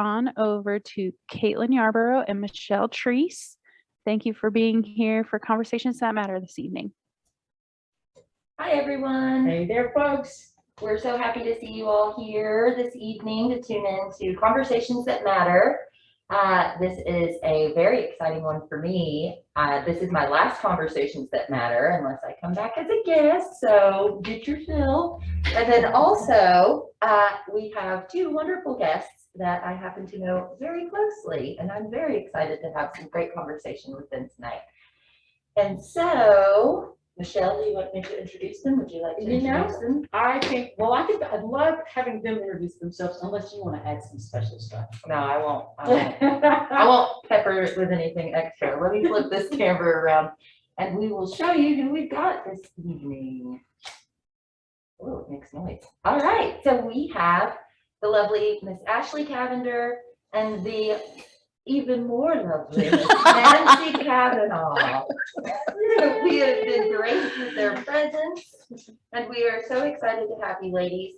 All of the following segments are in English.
on over to Katelyn Yarbrough and Michelle Treece. Thank you for being here for Conversations That Matter this evening. Hi, everyone. Hey there, folks. We're so happy to see you all here this evening to tune in to Conversations That Matter. This is a very exciting one for me. This is my last Conversations That Matter, unless I come back as a guest, so get your fill. And then also, we have two wonderful guests that I happen to know very closely, and I'm very excited to have some great conversation with them tonight. And so, Michelle, do you want me to introduce them? Would you like to introduce them? I'd love having them introduce themselves, unless you want to add some special stuff. No, I won't. I won't pepper it with anything extra. Let me flip this camera around and we will show you who we've got this evening. Oh, it makes noise. All right, so we have the lovely Miss Ashley Cavender and the even more lovely Miss Nancy Kavanaugh. We have been graced with their presence, and we are so excited to have you ladies.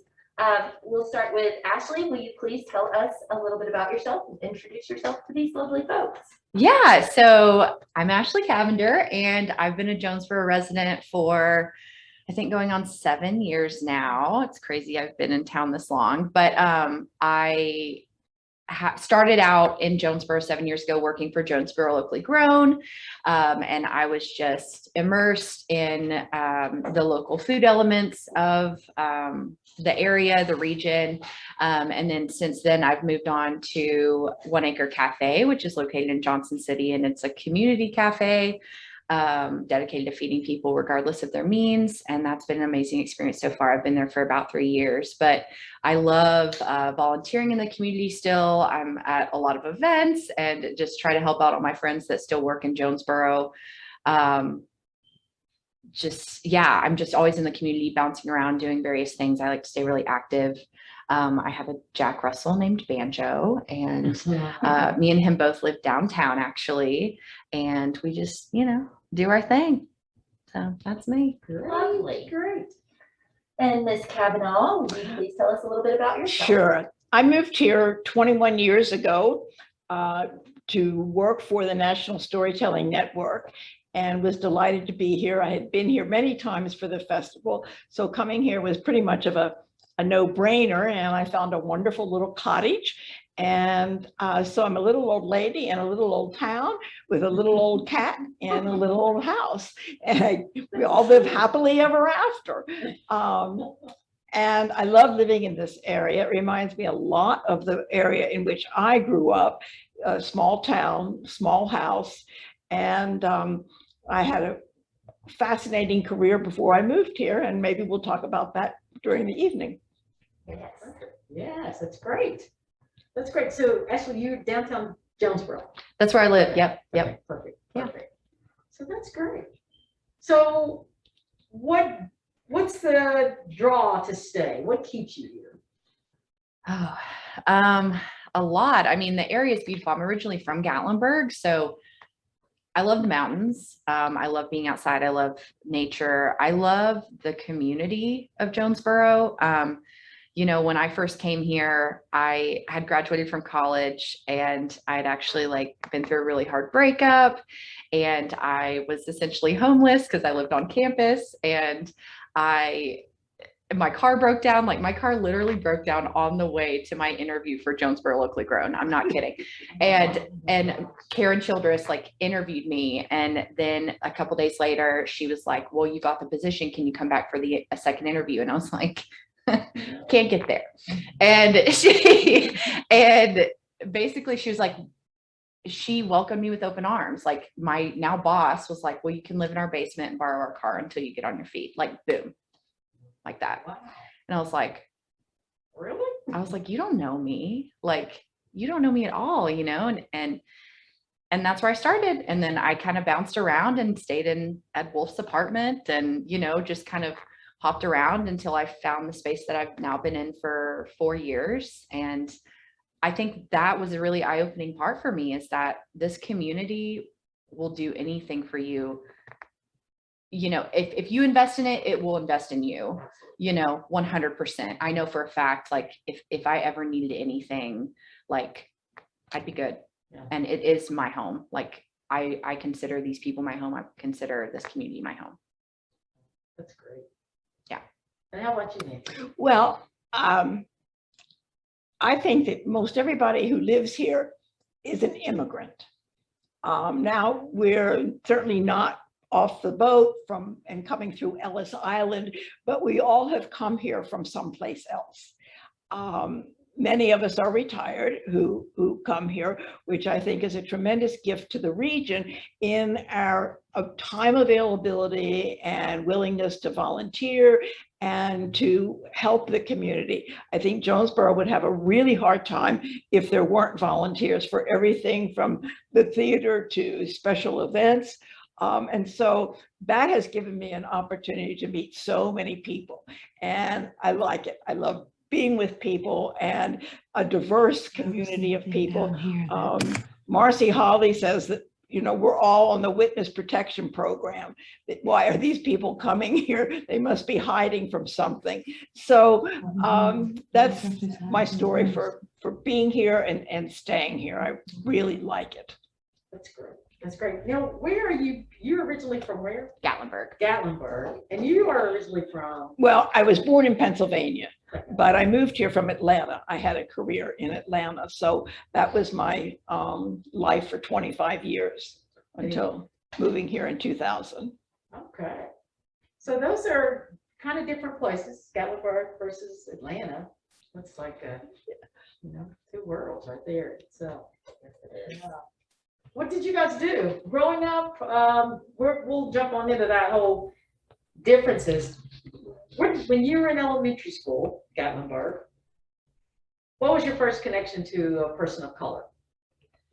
We'll start with Ashley. Will you please tell us a little bit about yourself and introduce yourself to these lovely folks? Yeah, so I'm Ashley Cavender, and I've been a Jonesborough resident for, I think, going on 7 years now. It's crazy I've been in town this long, but I started out in Jonesborough 7 years ago working for Jonesborough Locally Grown, and I was just immersed in the local food elements of the area, the region, and then since then I've moved on to 1 Acre Cafe, which is located in Johnson City, and it's a community cafe dedicated to feeding people regardless of their means, and that's been an amazing experience so far. I've been there for about 3 years, but I love volunteering in the community still. I'm at a lot of events and just try to help out all my friends that still work in Jonesborough. I'm just always in the community, bouncing around, doing various things. I like to stay really active. I have a Jack Russell named Banjo, and me and him both live downtown actually, and we just, do our thing. So that's me. Lovely. Great. And Miss Kavanaugh, will you please tell us a little bit about yourself? Sure. I moved here 21 years ago to work for the National Storytelling Network, and was delighted to be here. I had been here many times for the festival, so coming here was pretty much of a no-brainer, and I found a wonderful little cottage. And so I'm a little old lady in a little old town with a little old cat and a little old house, and we all live happily ever after. And I love living in this area. It reminds me a lot of the area in which I grew up, a small town, small house, and I had a fascinating career before I moved here, and maybe we'll talk about that during the evening. Yes, that's great. That's great. So Ashley, you're downtown Jonesborough. That's where I live. Yep. Okay, perfect. So that's great. So what's the draw to stay? What keeps you here? A lot. I mean, the area is beautiful. I'm originally from Gatlinburg, so I love the mountains. I love being outside. I love nature. I love the community of Jonesborough. When I first came here, I had graduated from college, and I had actually been through a really hard breakup, and I was essentially homeless because I lived on campus, and my car broke down. My car literally broke down on the way to my interview for Jonesborough Locally Grown. I'm not kidding. And Karen Childress interviewed me, and then a couple days later she was like, well, you got the position, can you come back for a second interview? And I was like, can't get there. And basically she was like, she welcomed me with open arms. My now boss was like, well, you can live in our basement and borrow our car until you get on your feet. Boom, like that. Wow. And I was like, really? I was like, you don't know me. You don't know me at all, and that's where I started. And then I kind of bounced around and stayed at Wolf's apartment, and, just kind of hopped around until I found the space that I've now been in for 4 years. And I think that was a really eye-opening part for me, is that this community will do anything for you. If you invest in it, it will invest in you, 100%. I know for a fact, if I ever needed anything, I'd be good. Yeah. And it is my home. Like I consider these people my home. I consider this community my home. That's great. Yeah. And how about you, Nancy? Well, I think that most everybody who lives here is an immigrant. Now, we're certainly not off the boat from and coming through Ellis Island, but we all have come here from someplace else. Many of us are retired who come here, which I think is a tremendous gift to the region in our time availability and willingness to volunteer and to help the community. I think Jonesborough would have a really hard time if there weren't volunteers for everything from the theater to special events. And so that has given me an opportunity to meet so many people, and I like it. I love being with people and a diverse community of people. Marcy Holly says that, you know, we're all on the witness protection program. Why are these people coming here? They must be hiding from something. So that's my story for being here and staying here. I really like it. That's great. That's great. Now, where are you? You're originally from where? Gatlinburg. Gatlinburg. And you are originally from? Well, I was born in Pennsylvania, but I moved here from Atlanta. I had a career in Atlanta. So that was my life for 25 years until moving here in 2000. Okay. So those are kind of different places, Gatlinburg versus Atlanta. Looks like, you know, two worlds right there. So, what did you guys do growing up? We'll jump on into that whole differences. When you were in elementary school, Gatlinburg, what was your first connection to a person of color?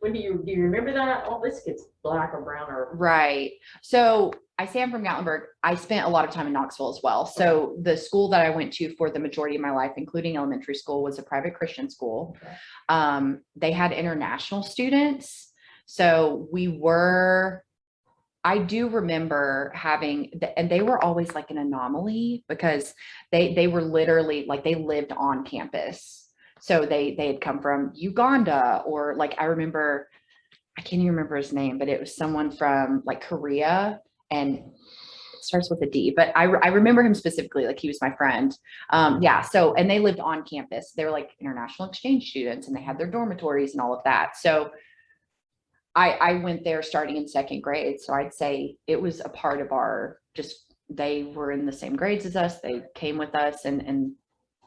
Do you remember that? Oh, this kid's black or brown or. Right. So I say I'm from Gatlinburg. I spent a lot of time in Knoxville as well. So the school that I went to for the majority of my life, including elementary school, was a private Christian school. Okay. They had international students. So I do remember having, and they were always like an anomaly because they were literally like, they lived on campus. So they had come from Uganda, or like, I remember, I can't even remember his name, but it was someone from like Korea, and it starts with a D, but I remember him specifically, like he was my friend. Yeah. So, and they lived on campus. They were like international exchange students, and they had their dormitories and all of that. So I went there starting in second grade. So I'd say it was a part of our, just, they were in the same grades as us. They came with us, and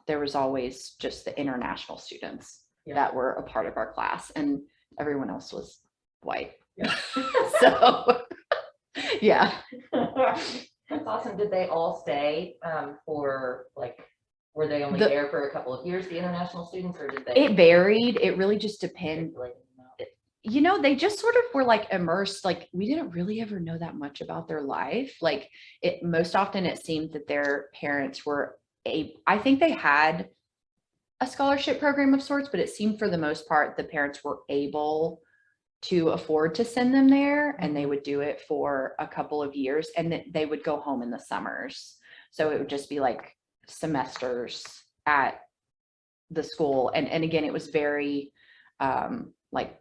there was always just the international students that were a part of our class, and everyone else was white. Yeah. So yeah. That's awesome. Did they all stay for like, were they only there for a couple of years, the international students, or did they? It varied. It really just depended. You know, they just sort of were like immersed, like we didn't really ever know that much about their life. Like most often it seemed that their parents were I think they had a scholarship program of sorts, but it seemed for the most part the parents were able to afford to send them there, and they would do it for a couple of years, and then they would go home in the summers. So it would just be like semesters at the school. And again, it was very like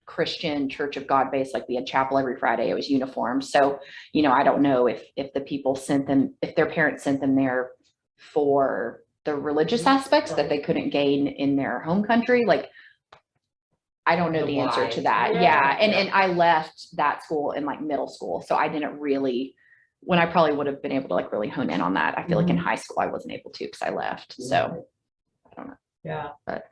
Christian Church of God based, like we had chapel every Friday. It was uniform. So, you know, I don't know if the people sent them, if their parents sent them there for the religious aspects that they couldn't gain in their home country. Like, I don't know the answer to that. Yeah. And I left that school in like middle school. So I didn't really, when I probably would have been able to like really hone in on that. I feel like in high school, I wasn't able to, because I left. So I don't know. Yeah. But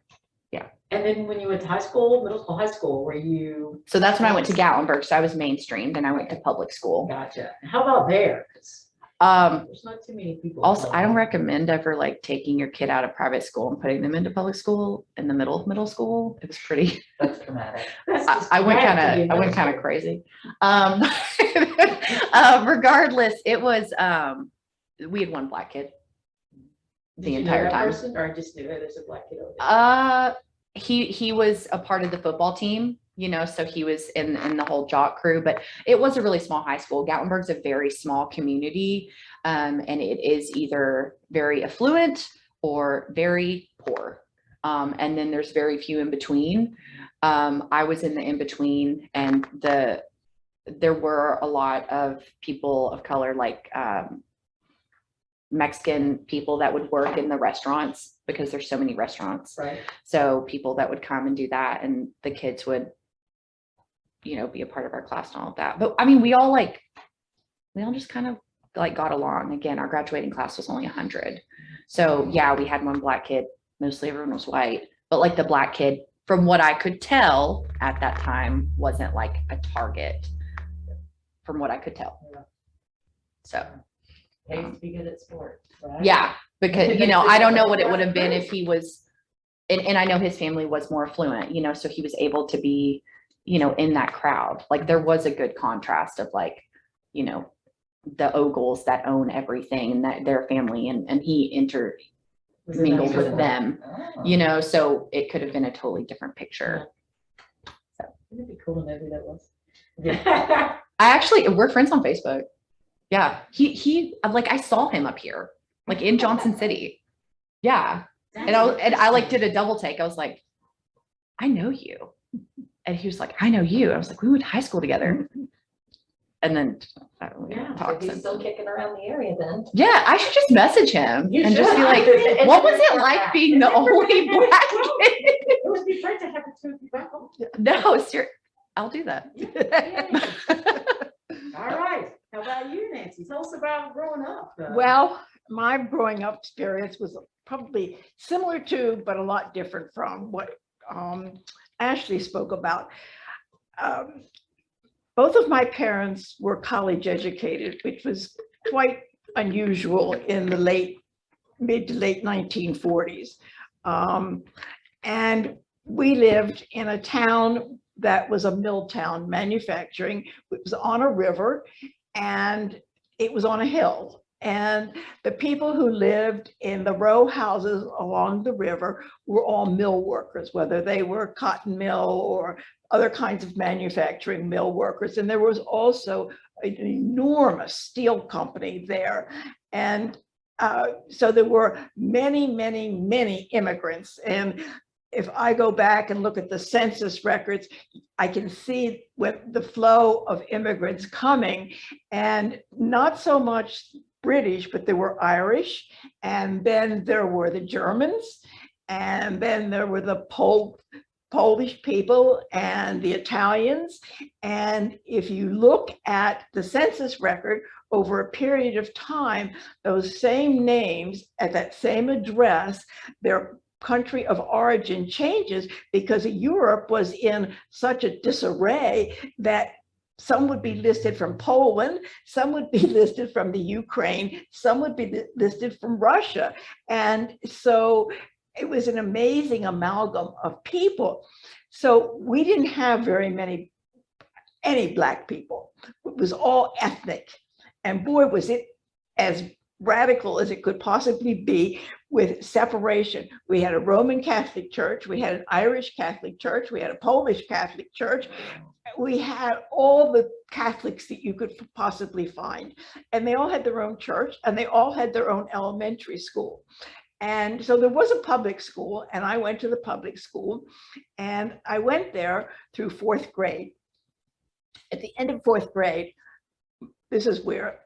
yeah. And then when you went to high school, middle school, high school, were you? So that's when I went to Gatlinburg. So I was mainstreamed, and I went to public school. Gotcha. How about there? 'Cause there's not too many people. Also, I don't recommend ever like taking your kid out of private school and putting them into public school in the middle of middle school. It was pretty. That's dramatic. I went kind of crazy. Regardless, it was. We had one black kid the entire time. Person, or I just knew that there's a black kid over there? He was a part of the football team, you know, so he was in the whole jock crew, but it was a really small high school. Gatlinburg's a very small community, and it is either very affluent or very poor. And then there's very few in between. I was in the in between, and there were a lot of people of color, like Mexican people that would work in the restaurants because there's so many restaurants. Right. So people that would come and do that, and the kids would, you know, be a part of our class and all of that. But I mean, we all just kind of like got along. Again, our graduating class was only 100. So yeah, we had one black kid, mostly everyone was white, but like the black kid, from what I could tell at that time, wasn't like a target from what I could tell. Yeah. So Pays to be good at sports, right? yeah, because, you know, I don't know what it would have been if he was, and I know his family was more affluent, you know, so he was able to be, you know, in that crowd. Like there was a good contrast of like, you know, the Ogles that own everything and that their family, and he intermingled with them, Oh. you know, so it could have been a totally different picture. It'd be cool to know who that was. We're friends on Facebook. Yeah, he like, I saw him up here, like in Johnson City. Yeah. And I like did a double take. I was like, I know you. And he was like, I know you. I was like, we went to high school together. And then we Yeah, talked he's since. still kicking around the area then. Yeah, I should just message him You and just should. be like, It's what was it really like bad. being the only black kid? It would be great to have a two of you back home. No, I'll do that. All right, how about you, Nancy? Tell us about growing up. Well, my growing up experience was probably similar to, but a lot different from what Ashley spoke about. Both of my parents were college educated, which was quite unusual in the mid to late 1940s. And we lived in a town that was a mill town, manufacturing. It was on a river and it was on a hill. And the people who lived in the row houses along the river were all mill workers, whether they were cotton mill or other kinds of manufacturing mill workers. And there was also an enormous steel company there. And so there were many, many, many immigrants. And if I go back and look at the census records, I can see the flow of immigrants coming, and not so much British, but there were Irish, and then there were the Germans, and then there were the Polish people and the Italians. And if you look at the census record over a period of time, those same names at that same address, their country of origin changes because Europe was in such a disarray that some would be listed from Poland, some would be listed from the Ukraine, some would be listed from Russia. And so it was an amazing amalgam of people. So we didn't have any Black people. It was all ethnic. And boy, was it as radical as it could possibly be with separation. We had a Roman Catholic Church, we had an Irish Catholic Church, we had a Polish Catholic Church. We had all the Catholics that you could possibly find. And they all had their own church, and they all had their own elementary school. And so there was a public school, and I went to the public school, and I went there through 4th grade. At the end of 4th grade, this is where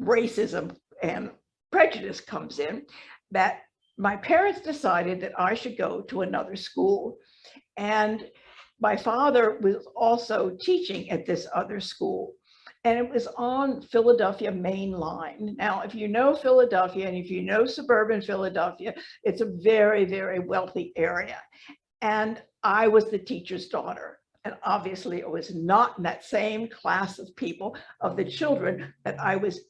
racism and prejudice comes in, that my parents decided that I should go to another school. And my father was also teaching at this other school, and it was on Philadelphia Main Line. Now, if you know Philadelphia, and if you know suburban Philadelphia, it's a very, very wealthy area. And I was the teacher's daughter. And obviously, it was not in that same class of people, of the children, that I was,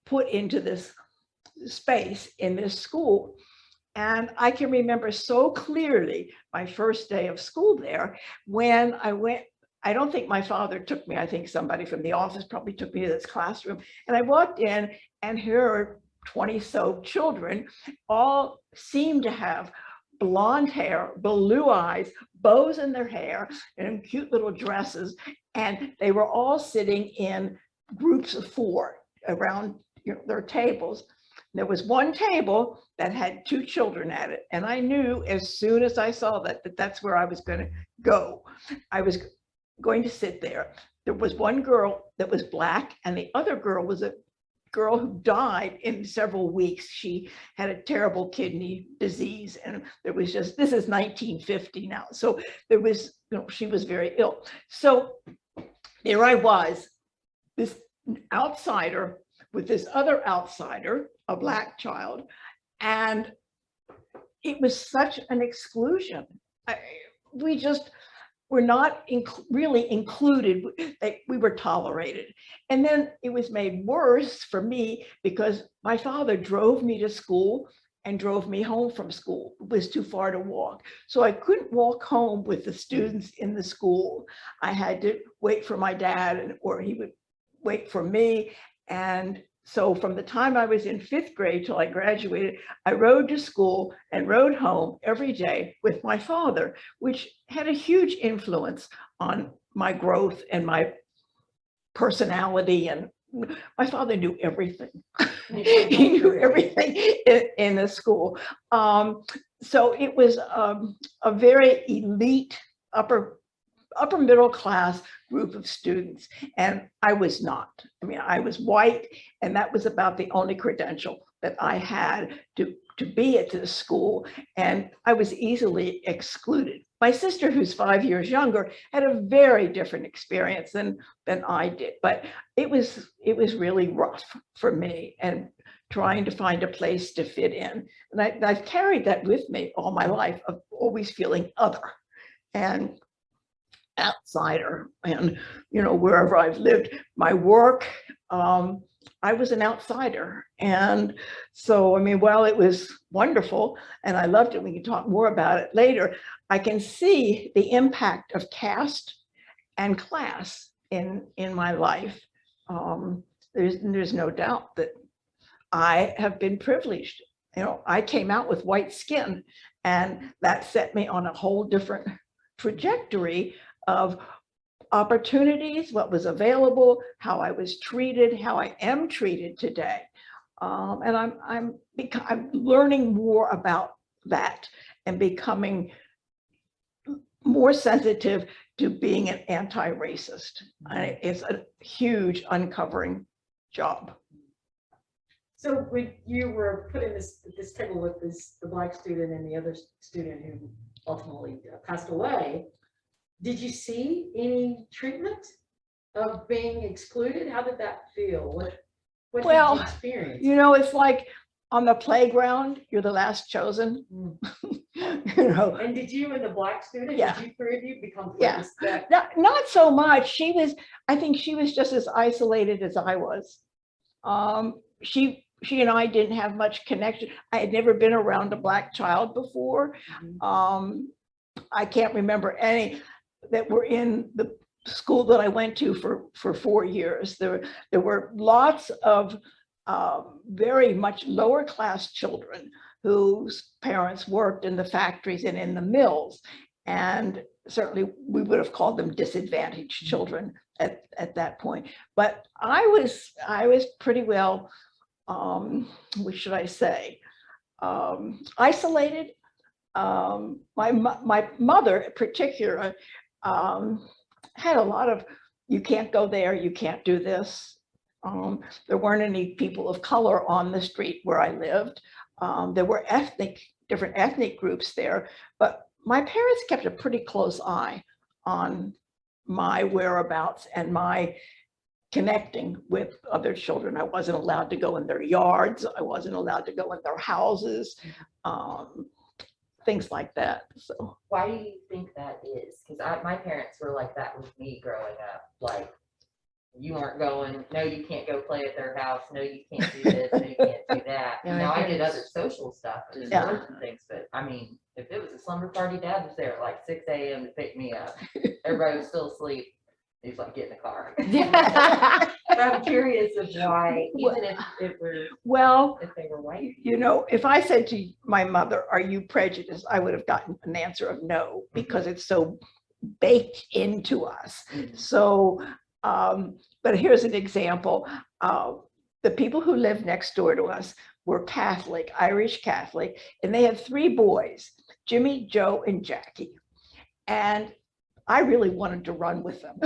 put into this space in this school. And I can remember so clearly my first day of school there when I went. I don't think my father took me. I think somebody from the office probably took me to this classroom. And I walked in, and here are 20-so children, all seemed to have blonde hair, blue eyes, bows in their hair, and cute little dresses. And they were all sitting in groups of 4 around their tables. There was one table that had 2 children at it. And I knew as soon as I saw that that's where I was going to go. I was going to sit there. There was one girl that was Black, and the other girl was a girl who died in several weeks. She had a terrible kidney disease, and there was just, this is 1950 now. So there was, she was very ill. So there I was, this outsider with this other outsider, a Black child, and it was such an exclusion. We just were not really included. We were tolerated. And then it was made worse for me because my father drove me to school and drove me home from school. It was too far to walk. So I couldn't walk home with the students in the school. I had to wait for my dad, or he would wait for me. And so from the time I was in 5th grade till I graduated, I rode to school and rode home every day with my father, which had a huge influence on my growth and my personality. And my father knew everything. He knew everything in the school. So it was a very elite, upper middle class group of students. And I was not. I mean, I was white, and that was about the only credential that I had to be at this school. And I was easily excluded. My sister, who's 5 years younger, had a very different experience than I did. But it was really rough for me, and trying to find a place to fit in. And I've carried that with me all my life, of always feeling other and outsider. And wherever I've lived, my work, I was an outsider. And so, I mean, while it was wonderful and I loved it, we can talk more about it later, I can see the impact of caste and class in my life. There's no doubt that I have been privileged. I came out with white skin, and that set me on a whole different trajectory of opportunities, what was available, how I was treated, how I am treated today. And I'm learning more about that and becoming more sensitive to being an anti-racist. It's a huge uncovering job. So when you were put in this table with the Black student and the other student who ultimately passed away, did you see any treatment of being excluded? How did that feel? What did you experience? It's like on the playground, you're the last chosen. And did you and the Black student, Yeah. did you 3 of you become Yeah. friends? Not so much. I think she was just as isolated as I was. She and I didn't have much connection. I had never been around a Black child before. I can't remember any that were in the school that I went to for 4 years. There were lots of very much lower class children whose parents worked in the factories and in the mills. And certainly we would have called them disadvantaged children at that point. But I was pretty well, what should I say, isolated. My mother in particular had a lot of, you can't go there, you can't do this. There weren't any people of color on the street where I lived. There were different ethnic groups there, but my parents kept a pretty close eye on my whereabouts and my connecting with other children. I wasn't allowed to go in their yards. I wasn't allowed to go in their houses, things like that. So Why do you think that is? Because my parents were like that with me growing up. Like, you aren't going, no, you can't go play at their house. No, you can't do this. No, you can't do that. Yeah, Now, my I did parents- other social stuff and Yeah. sports and things, but I mean, if it was a slumber party, Dad was there at like 6 a.m. to pick me up. Everybody was still asleep. He's like, get in the car. But I'm curious of why, even if it were, well, if they were white. if I said to my mother, are you prejudiced? I would have gotten an answer of no, because it's so baked into us. So, but here's an example. the people who lived next door to us were Catholic, Irish Catholic, and they had 3 boys, Jimmy, Joe, and Jackie. And I really wanted to run with them.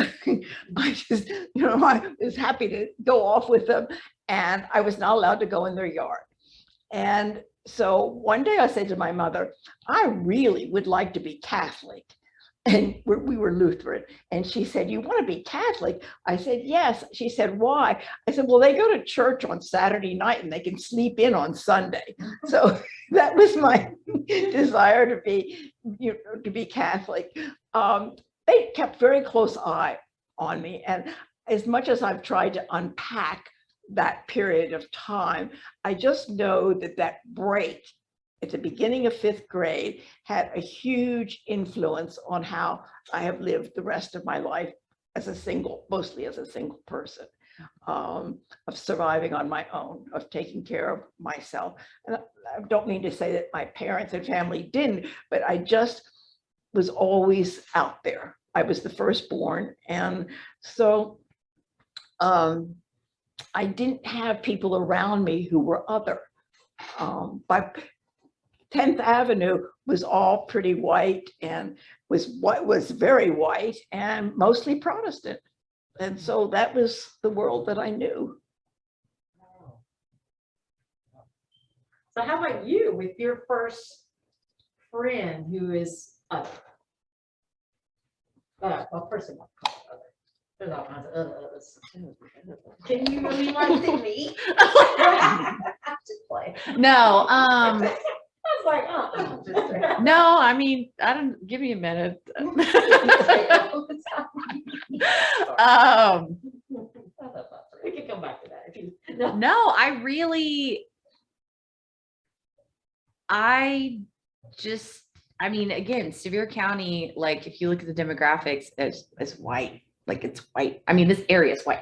I just, I was happy to go off with them, and I was not allowed to go in their yard. And so one day I said to my mother, I really would like to be Catholic. And we were Lutheran. And she said, you want to be Catholic? I said, yes. She said, why? I said, well, they go to church on Saturday night and they can sleep in on Sunday. So that was my desire to be Catholic. They kept very close eye on me. And as much as I've tried to unpack that period of time, I just know that break at the beginning of 5th grade had a huge influence on how I have lived the rest of my life mostly as a single person, of surviving on my own, of taking care of myself. And I don't mean to say that my parents and family didn't, but I just was always out there. I was the firstborn. And so I didn't have people around me who were other. By 10th Avenue was all pretty white and was very white and mostly Protestant. And so that was the world that I knew. So how about you with your first friend who is other? Well, first of all, there's all kinds of others. Can you really want to me? Just play. No, I was like, no, I mean, I don't, give me a minute. We can come back to that if you. No, I mean, again, Sevier County, like if you look at the demographics, it's white, like it's white. I mean, this area is white,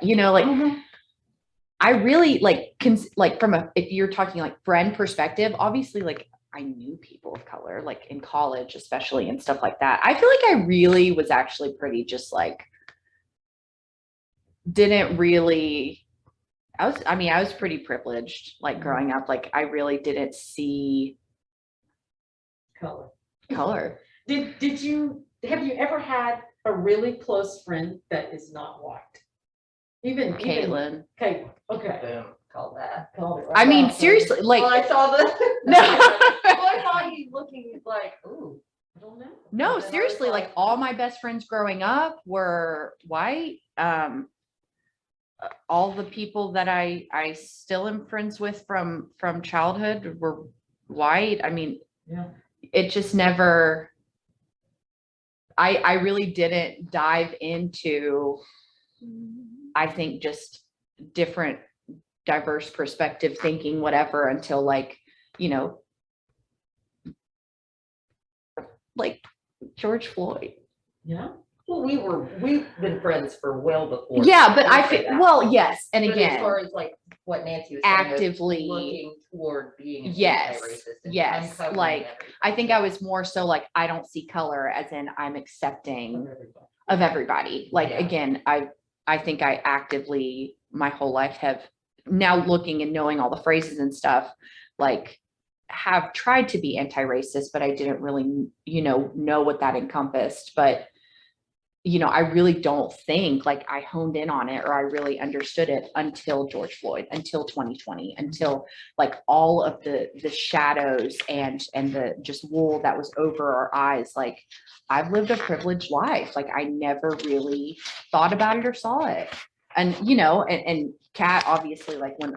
I really if you're talking like friend perspective, obviously, like I knew people of color, like in college, especially, and stuff like that. I feel like I really was actually pretty just like, didn't really, I was pretty privileged, like growing up, like I really didn't see color. Have you ever had a really close friend that is not white? Even Caitlin. Caitlin, okay. Boom, called that. Called it right I mean, out. seriously, like, Well, I saw the. No. I saw you looking like, ooh, I don't know. no, And then I seriously, was like all my best friends growing up were white. All the people that I still am friends with from childhood were white. I mean, Yeah. it just never, I really didn't dive into, I think, just different diverse perspective thinking, whatever, until like, like George Floyd. Yeah. Well, we've been friends for well before. Yeah, but I say feel, that. well, yes. And But as again, far as like what Nancy was saying, of actively, looking toward being yes, anti-racist and yes, uncovering like, everything. I think I was more so like, I don't see color as in I'm accepting of everybody. Like, Yeah. again, I think I actively, my whole life have now looking and knowing all the phrases and stuff, like have tried to be anti-racist, but I didn't really, know what that encompassed. But, I really don't think like I honed in on it or I really understood it until George Floyd, until 2020, until like all of the shadows and the just wool that was over our eyes. Like I've lived a privileged life. Like I never really thought about it or saw it. And, and Kat, obviously, like when,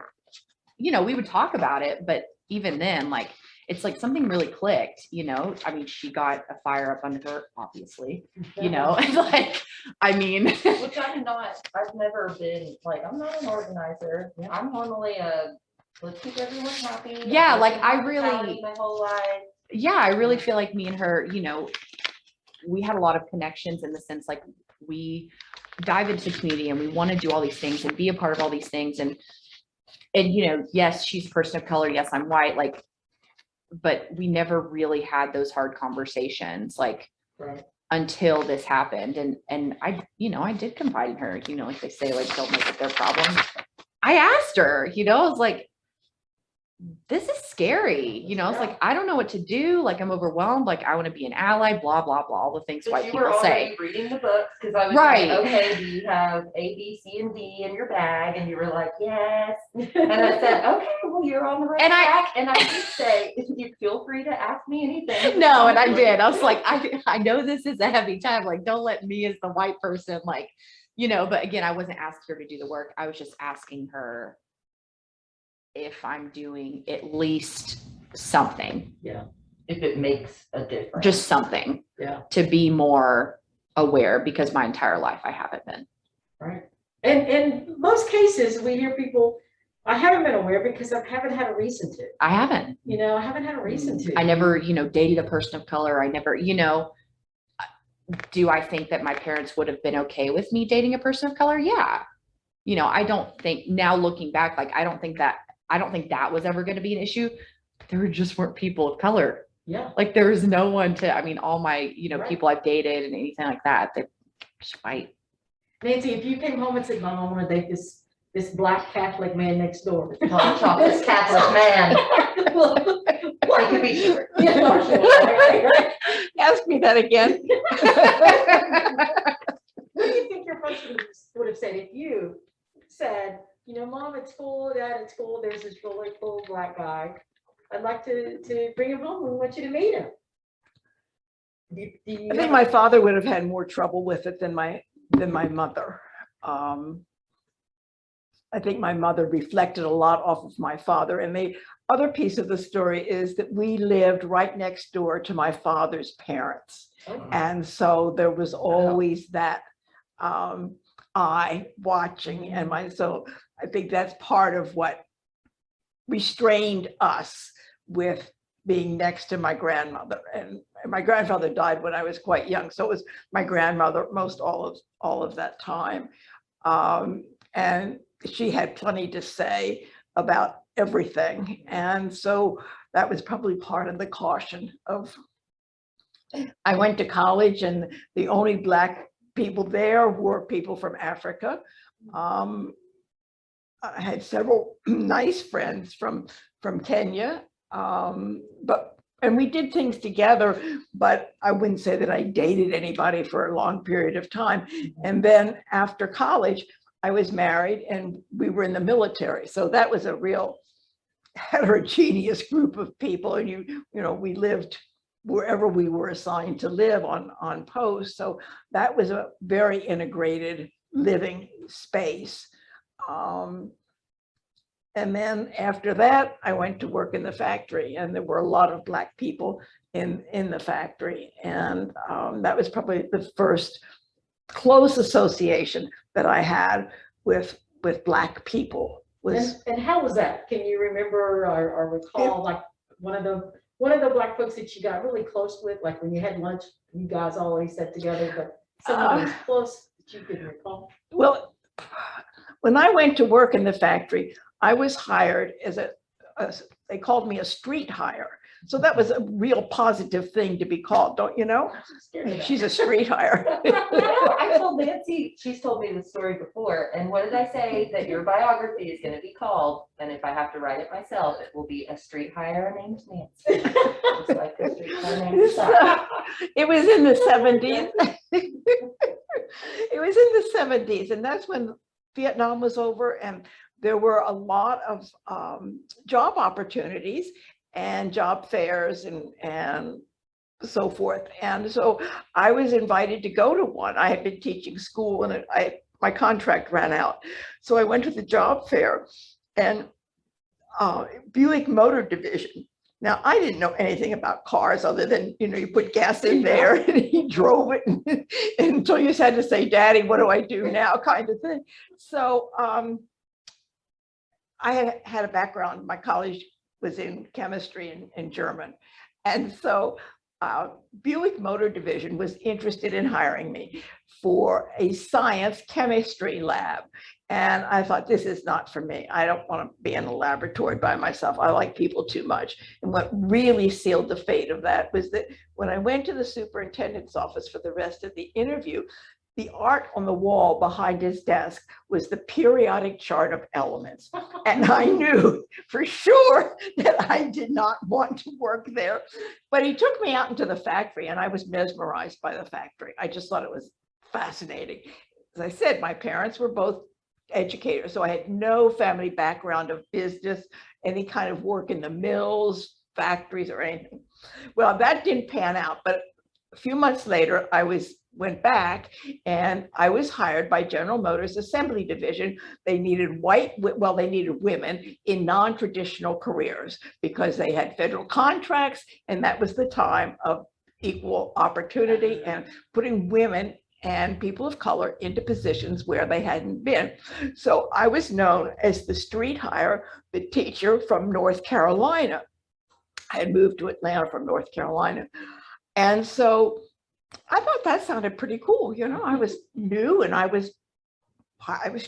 we would talk about it, but even then, like, it's like something really clicked, I mean, she got a fire up under her, obviously, and like, I mean. Which I've never been, like, I'm not an organizer. I'm normally let's keep everyone happy. Yeah, I've like, been I hospitality really- My whole life. Yeah, I really feel like me and her, we had a lot of connections in the sense, like, we dive into the community and we want to do all these things and be a part of all these things. And yes, she's a person of color. Yes, I'm white. Like, but we never really had those hard conversations, like, Right. until this happened. And I did confide in her, like they say, like, don't make it their problem. I asked her, I was like, this is scary. I was like, I don't know what to do. Like, I'm overwhelmed. Like, I want to be an ally, blah, blah, blah, all the things But white you people were say. already reading the books, because I was Right. like, okay, do you have A, B, C, and D in your bag? And you were like, yes. And I said, okay, well, you're on the right And track. And I did say, you feel free to ask me anything. No, and I did. I was like, I know this is a heavy time. Like, don't let me as the white person, like, but again, I wasn't asking her to do the work. I was just asking her if I'm doing at least something, If it makes a difference. just something to be more aware, because my entire life I haven't been. Right. And in most cases, we hear people, I haven't been aware because I haven't had a reason to. I haven't. I haven't had a reason to. I never, dated a person of color. I never, do I think that my parents would have been okay with me dating a person of color? Yeah. I don't think, now looking back, like, I don't think that was ever going to be an issue. There just weren't people of color. Yeah. Like, there was no one all my, Right. people I've dated and anything like that, they're just white. Nancy, if you came home and said, Mom, I want to date this black Catholic man next door. This Catholic man. It could be short. Right. Ask me that again. What do you think your husband would have said if you said, Mom, it's cool, Dad, it's cool, there's this really cool black guy. I'd like to bring him home. We want you to meet him. I think my father would have had more trouble with it than my mother. I think my mother reflected a lot off of my father. And the other piece of the story is that we lived right next door to my father's parents. And so there was always that eye watching, and so I think that's part of what restrained us with being next to my grandmother. And my grandfather died when I was quite young, so it was my grandmother most all of that time. And she had plenty to say about everything, and so that was probably part of the caution of. I went to college, and the only Black people there were people from Africa. I had several nice friends from Kenya, and we did things together, but I wouldn't say that I dated anybody for a long period of time. And then after college, I was married, and we were in the military. So that was a real heterogeneous group of people, and we lived wherever we were assigned to live on post. So that was a very integrated living space. And then after that, I went to work in the factory, and there were a lot of Black people in the factory. And that was probably the first close association that I had with Black people. And how was that? Can you remember or recall like one of the Black folks that you got really close with, like when you had lunch, you guys always sat together, but someone was close that you could recall? Well, when I went to work in the factory, I was hired as they called me a street hire. So that was a real positive thing to be called, don't you know? She's a street hire. I told Nancy, she's told me the story before. And what did I say? That your biography is going to be called, and if I have to write it myself, it will be a street hire named Nancy. Just like a street hire named Sarah. It was in the 70s. It was in the 70s, and that's when Vietnam was over, and there were a lot of job opportunities and job fairs and so forth. And so I was invited to go to one. I had been teaching school, and my contract ran out. So I went to the job fair, and Buick Motor Division. Now, I didn't know anything about cars other than, you put gas in there and he drove it until you had to say, Daddy, what do I do now, kind of thing. So I had a background. My college was in chemistry and German. And so Buick Motor Division was interested in hiring me for a science chemistry lab. And I thought, this is not for me. I don't want to be in a laboratory by myself. I like people too much. And what really sealed the fate of that was that when I went to the superintendent's office for the rest of the interview, the art on the wall behind his desk was the periodic chart of elements. And I knew for sure that I did not want to work there. But he took me out into the factory and I was mesmerized by the factory. I just thought it was fascinating. As I said, my parents were both educators, so I had no family background of business, any kind of work in the mills, factories or anything. Well, that didn't pan out, but a few months later, I went back and I was hired by General Motors Assembly Division. They needed they needed women in non-traditional careers because they had federal contracts, and that was the time of equal opportunity and putting women and people of color into positions where they hadn't been. So I was known as the street hire, the teacher from North Carolina. I had moved to Atlanta from North Carolina. And so I thought that sounded pretty cool. You know, I was new and I was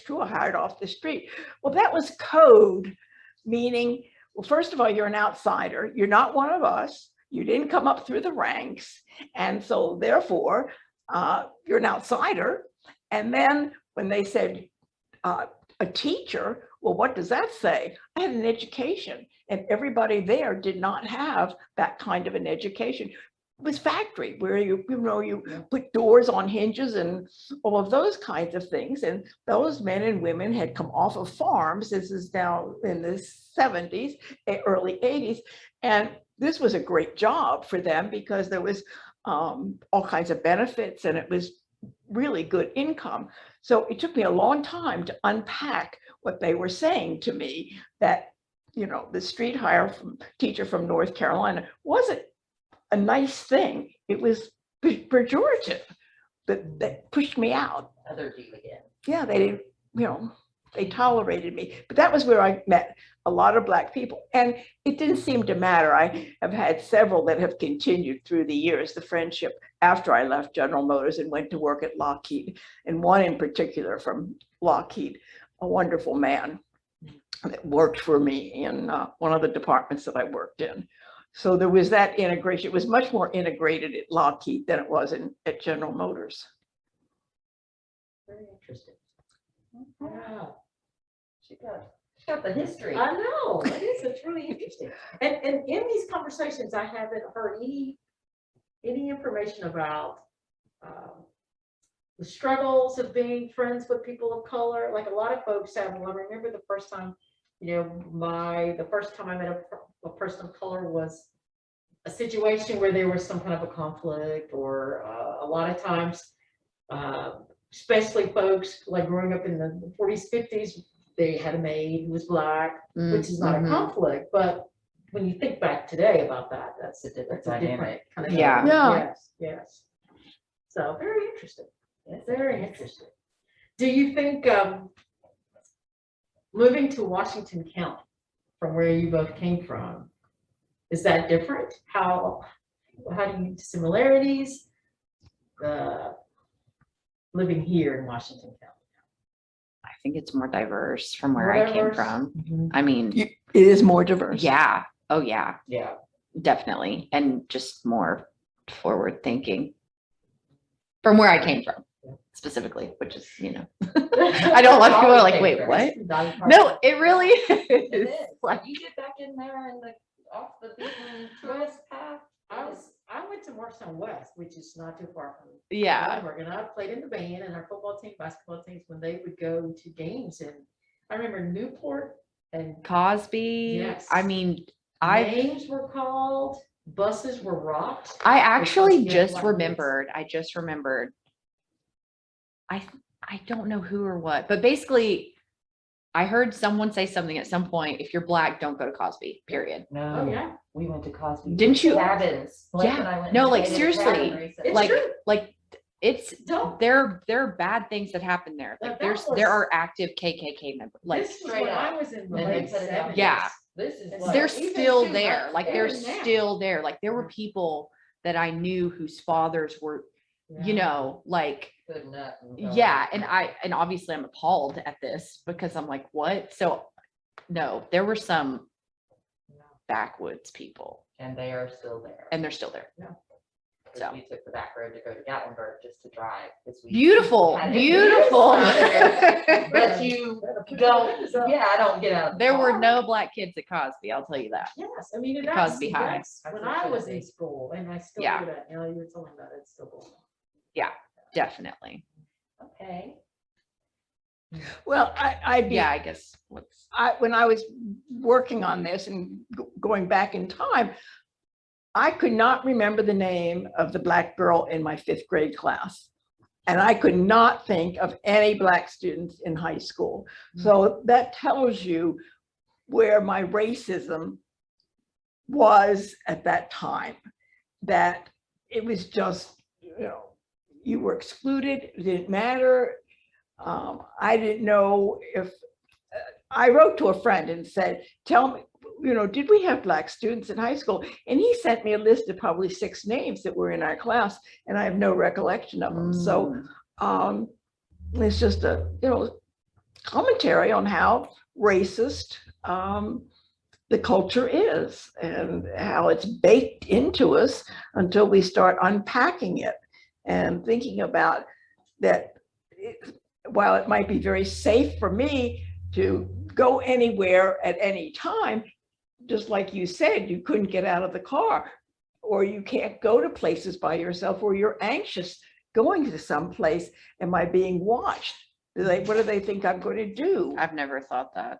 true, hired off the street. Well, that was code, meaning, well, first of all, you're an outsider. You're not one of us. You didn't come up through the ranks. And so therefore, you're an outsider. And then when they said a teacher, well, what does that say? I had an education, and everybody there did not have that kind of an education. It was factory where you put doors on hinges and all of those kinds of things. And those men and women had come off of farms. This is now in the 70s, early 80s. And this was a great job for them because there was all kinds of benefits and it was really good income. So it took me a long time to unpack what they were saying to me, that, you know, the street hire teacher from North Carolina wasn't a nice thing. It was pejorative, that pushed me out. Other you again. Yeah, they didn't, you know, they tolerated me. But that was where I met a lot of Black people. And it didn't seem to matter. I have had several that have continued through the years, the friendship after I left General Motors and went to work at Lockheed. And one in particular from Lockheed, a wonderful man that worked for me in one of the departments that I worked in. So there was that integration. It was much more integrated at Lockheed than it was at General Motors. Very interesting. Wow. She got the history. I know, it is, it's really interesting. And in these conversations, I haven't heard any information about the struggles of being friends with people of color. Like a lot of folks have. Well, I remember the first time, you know, the first time I met a person of color was a situation where there was some kind of a conflict, or a lot of times, especially folks like growing up in the 40s, 50s, they had a maid who was Black, which is not a conflict. But when you think back today about that, that's a different dynamic. kind of Yeah. Yeah. Yes. So very interesting. Yes, Very interesting. Do you think moving to Washington County from where you both came from, is that different? How do you similarities living here in Washington County? I think it's more diverse from where More I came diverse? from. I mean, It is more diverse. yeah. Oh, yeah, Yeah. definitely. And just more forward thinking from where I came from specifically, which is, you know, I know a lot of people are like, wait, what? No, it really It is. is. Like, You get back in there and off the beaten tourist path. I went to Morristown West, which is not too far from yeah. Gothenburg, and I played in the band, and our football team, basketball teams, when they would go to games, and I remember Newport and Cosby. Yes. I mean, names were called, buses were rocked. I actually Because, yeah, just Black kids. remembered. I don't know who or what, but basically I heard someone say something at some point, if you're Black, don't go to Cosby, period. No. Oh, yeah. We went to Cosby. Didn't you? Cabins. Blake Yeah. and I went No, and like, stayed at a seriously. cabin recently. It's Like, true. like it's, Don't. there are bad things that happen there. Like That was- there are active KKK members, like This was straight when I up. was in the And they late put it down. 70s. Yeah. This is And like. they're even still too there. much Like there they're now. still there. Like there were Mhm. people that I knew whose fathers were, you Yeah. know, like, Putting up and going. yeah. And obviously I'm appalled at this because I'm like, what? So no, there were some backwoods people And they are still there. and they're still there. 'cause So. we took the back road to go to Gatlinburg just to drive. 'cause we Beautiful, had it beautiful. But you don't, yeah, I don't get out. of the There were car. no black kids at Cosby, I'll tell you that. Yes, I mean, and The that's, Cosby High. that's when I was in school, and I still Yeah. do that, you know, you were telling about it, it's still going on. Definitely. Okay. Well, Yeah, I guess. What's when I was working on this and going back in time, I could not remember the name of the Black girl in my 5th grade class. And I could not think of any Black students in high school. So that tells you where my racism was at that time, that it was just, you were excluded, it didn't matter. I didn't know if, I wrote to a friend and said, tell me, did we have Black students in high school? And he sent me a list of probably 6 names that were in our class, and I have no recollection of them. So it's just a, commentary on how racist the culture is and how it's baked into us until we start unpacking it and thinking about that. While it might be very safe for me to go anywhere at any time, just like you said, you couldn't get out of the car, or you can't go to places by yourself, or you're anxious going to some place. Am I being watched? What do they think I'm going to do? I've never thought that.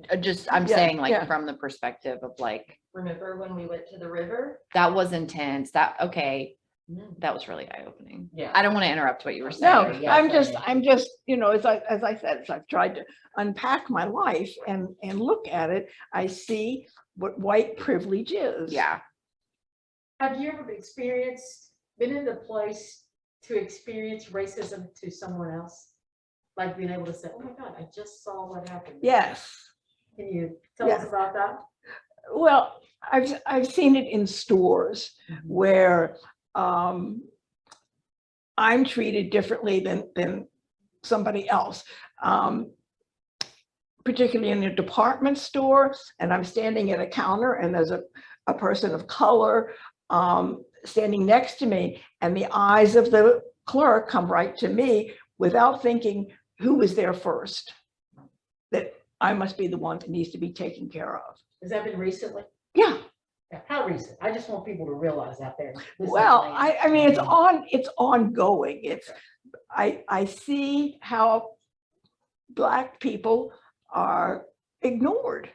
I'm Yeah, saying like yeah. from the perspective of like, Remember when we went to the river? that was intense. Okay. Mm. That was really eye-opening. Yeah. I don't want to interrupt what you were No, saying. yeah, I'm just, sorry. as I said, as I've tried to unpack my life and look at it, I see what white privilege is. Yeah. Have you ever been in the place to experience racism to someone else? Like being able to say, oh my God, I just saw what happened. Yes. Can you tell us Yes. about that? Well, I've seen it in stores where I'm treated differently than somebody else. Particularly in a department store, and I'm standing at a counter and there's a person of color standing next to me, and the eyes of the clerk come right to me without thinking who was there first, that I must be the one that needs to be taken care of. Has that been recently? Yeah. Yeah, how recent? I just want people to realize out there. This is Well, amazing. I mean, it's ongoing. I see how Black people are ignored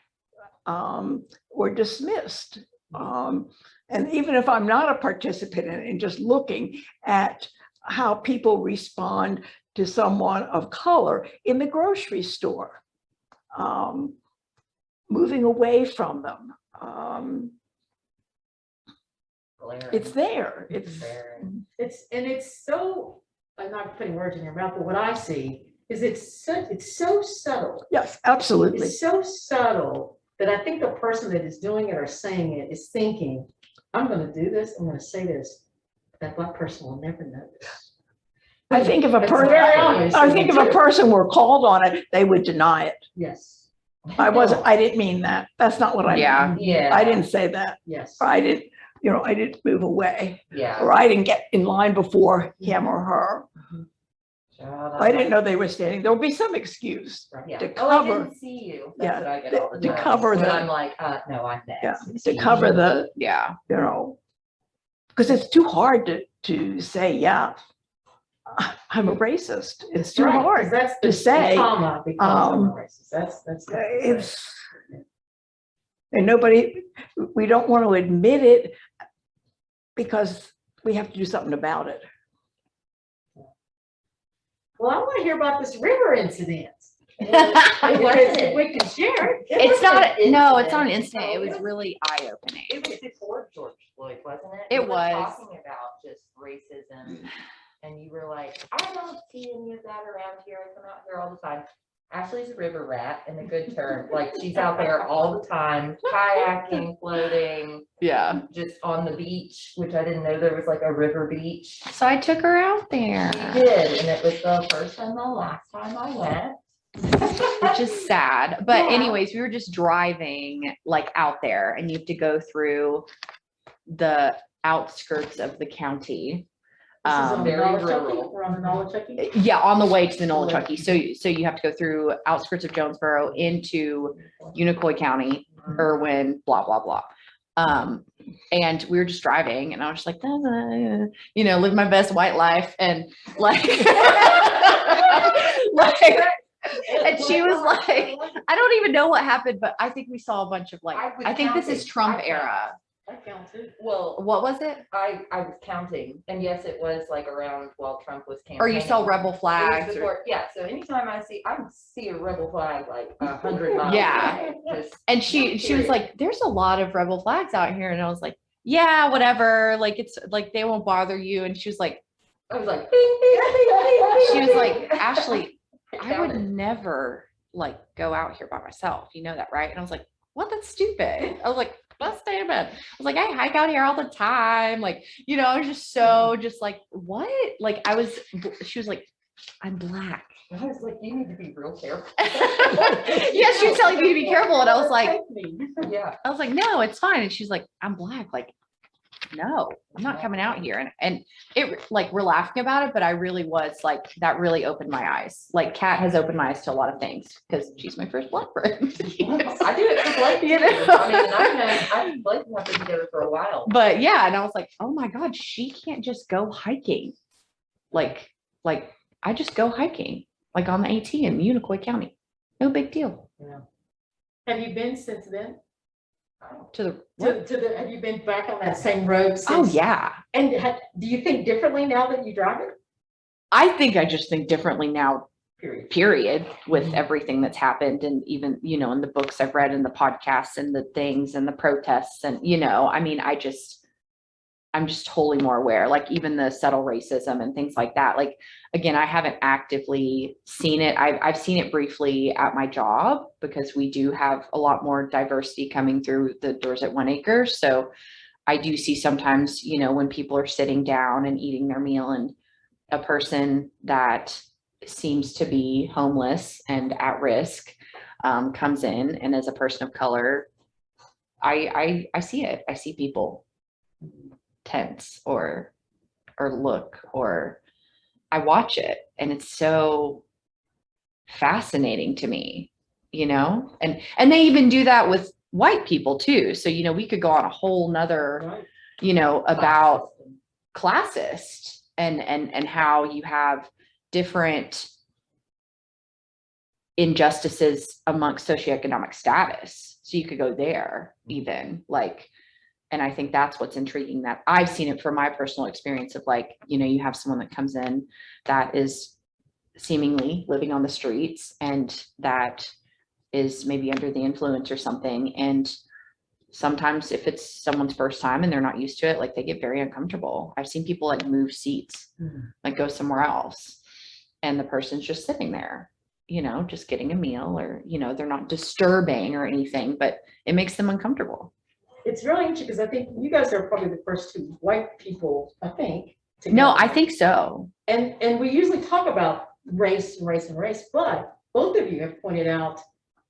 or dismissed. And even if I'm not a participant in it, and just looking at how people respond to someone of color in the grocery store, moving away from them. It's there. It's so, I'm not putting words in your mouth, but what I see is it's so subtle. Yes, absolutely. It's so subtle that I think the person that is doing it or saying it is thinking, I'm going to do this, I'm going to say this, but that Black person will never notice. I think if a It's person, very obvious I to think me, if a too. person were called on it, they would deny it. Yes, I didn't mean that. That's not what I meant. Yeah. Yeah. I didn't say that. yes. Or I didn't move away, Yeah. or I didn't get in line before him or her. Child, I didn't know they were standing. There'll be some excuse Yeah. to Oh, I cover, didn't see you. That's Yeah, what I get to- all the to time. cover When the- I'm like, no, I'm next. to cover the, Yeah. because it's too hard to say, yeah, I'm a racist. It's too Right, 'cause hard. that's to the say, comma because I'm a racist. That's It's, and we don't want to admit it because we have to do something about it. well, I want to hear about this river incident. wasn't- If we can share it. It's not, no, it's not an incident. instant. It was really eye-opening. It was before George Floyd, wasn't it? It We were was. Talking about just racism, and you were like, I don't see any of that around here. I come out here all the time. Ashley's a river rat in a good term. Like, she's out there all the time, kayaking, floating, Yeah. just on the beach, which I didn't know there was like a river beach. So I took her out there, She did, and it was the first and the last time I went. which is sad. But Yeah. anyways, we were just driving like out there, and you have to go through the outskirts of the county. This is on very Nolichucky? rural. We're on the Nolichucky? Yeah, on the way to the Nolichucky. So you have to go through outskirts of Jonesborough into Unicoi County, Irwin, blah, blah, blah. And we were just driving and I was just like, live my best white life. And like, and she was like, I don't even know what happened, but I think we saw a bunch of like, I think this is Trump era. I counted. Well, What was it? I was counting, and yes, it was like around while Trump was campaigning. Or you saw rebel It was flags or, before- Yeah, so anytime I see a rebel flag like 100 miles. Yeah. away, just- and she was Period. like, there's a lot of rebel flags out here. And I was like, yeah, whatever. Like, it's like, they won't bother you. And she was like, I was like, bing, bing, bing, bing, bing. she was like, Ashley, I would Counted. never like go out here by myself. You know that, right? And I was like, what? That's stupid. I was like, let's stay in bed. I was like, I hike out here all the time. Like, I was just so just like, what? Like she was like, I'm Black. I was like, you need to be real careful. Yeah, she was telling me to be careful. And I was like, Yeah. no, it's fine. And she's like, I'm Black. Like, no, I'm not coming out here. And it like, we're laughing about it, but I really was like, that really opened my eyes. Like Kat has opened my eyes to a lot of things because she's my first Black friend. I do it for Blake. You too. know? I mean, I and Blake have been together for a while. But yeah, and I was like, oh my God, she can't just go hiking. Like I just go hiking, like on the AT in Unicoi County. No big deal. Have you been since then? To the Have you been back on that same road since? oh yeah. And do you think differently now that you drive it? I think I just think differently now, Period. with everything that's happened. And even, in the books I've read and the podcasts and the things and the protests and, I mean, I'm just totally more aware, like even the subtle racism and things like that. Like, again, I haven't actively seen it. I've seen it briefly at my job because we do have a lot more diversity coming through the doors at 1 Acre. So I do see sometimes, when people are sitting down and eating their meal and a person that seems to be homeless and at risk comes in, and as a person of color, I see it. I see people tense or look, or I watch it, and it's so fascinating to me, and they even do that with white people too. So, we could go on a whole nother, Right. about classist and how you have different injustices amongst socioeconomic status. So you could go there even like, and I think that's what's intriguing, that I've seen it from my personal experience of like, you have someone that comes in that is seemingly living on the streets and that is maybe under the influence or something. And sometimes if it's someone's first time and they're not used to it, like they get very uncomfortable. I've seen people like move seats, like go somewhere else. And the person's just sitting there, just getting a meal, or, they're not disturbing or anything, but it makes them uncomfortable. It's really interesting because I think you guys are probably the first two white people, I think. to No, go. I think so. And we usually talk about race, but both of you have pointed out